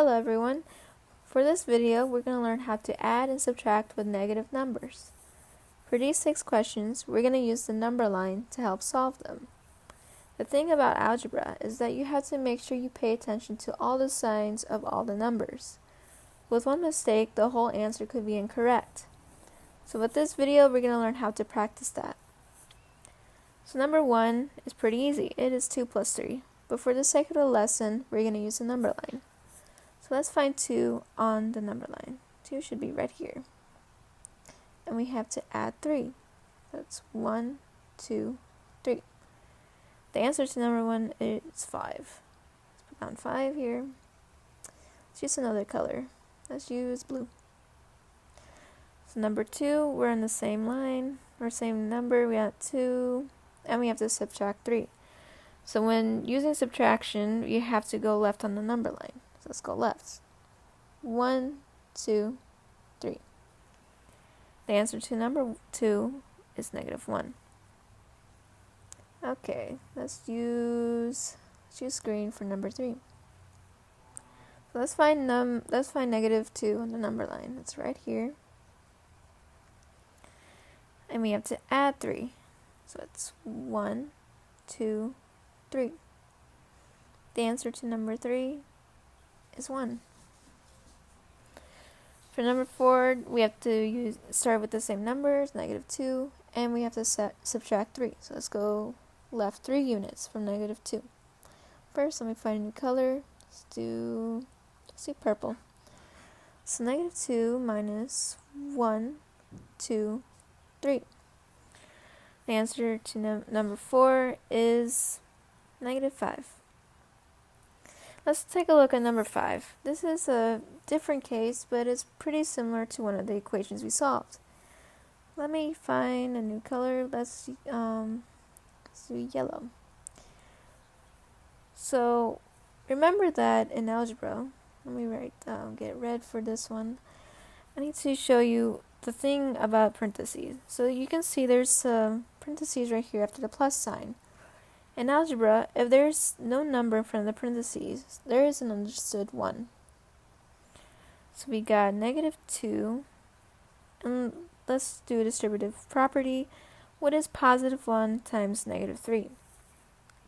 Hello everyone. For this video, we're going to learn how to add and subtract with negative numbers. For these 6 questions, we're going to use the number line to help solve them. The thing about algebra is that you have to make sure you pay attention to all the signs of all the numbers. With one mistake, the whole answer could be incorrect. So with this video, we're going to learn how to practice that. So number 1 is pretty easy. It is 2 plus 3. But for the sake of the lesson, we're going to use the number line. So let's find 2 on the number line. 2 should be right here. And we have to add 3. That's 1, 2, 3. The answer to number 1 is 5. Let's put down 5 here. Let's use another color. Let's use blue. So number 2, we're on the same line, or same number. We got 2, and we have to subtract 3. So when using subtraction, you have to go left on the number line. So let's go left. 1, 2, 3. The answer to number 2 is -1. Okay, let's use green for number 3. So let's find -2 on the number line. It's right here. And we have to add 3. So it's 1, 2, 3. The answer to number 3 is 1. For number 4, we have to start with the same numbers, -2, and we have to subtract 3. So let's go left 3 units from -2. First, let me find a new color. Let's do purple. So -2 minus 1, 2, 3. The answer to number 4 is -5. Let's take a look at number 5. This is a different case, but it's pretty similar to one of the equations we solved. Let me find a new color. Let's do yellow. So remember that in algebra, let me get red for this one. I need to show you the thing about parentheses. So you can see there's parentheses right here after the plus sign. In algebra, if there's no number in front of the parentheses, there is an understood 1. So we got -2, and let's do a distributive property. What is +1 times -3?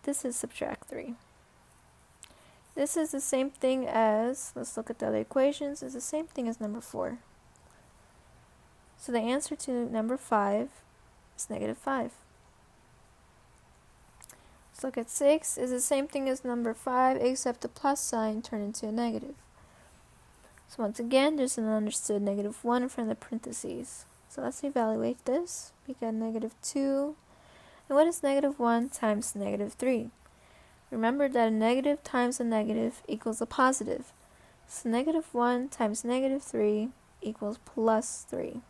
This is subtract 3. This is the same thing as, let's look at the other equations, it's the same thing as number 4. So the answer to number 5 is -5. Let's look at 6. It's the same thing as number 5, except the plus sign turned into a negative. So once again, there's an understood -1 in front of the parentheses. So let's evaluate this. We got -2. And what is -1 times -3? Remember that a negative times a negative equals a positive. So -1 times -3 equals +3.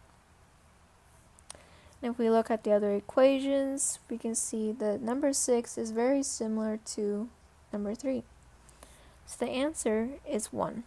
And if we look at the other equations, we can see that number 6 is very similar to number 3. So the answer is 1.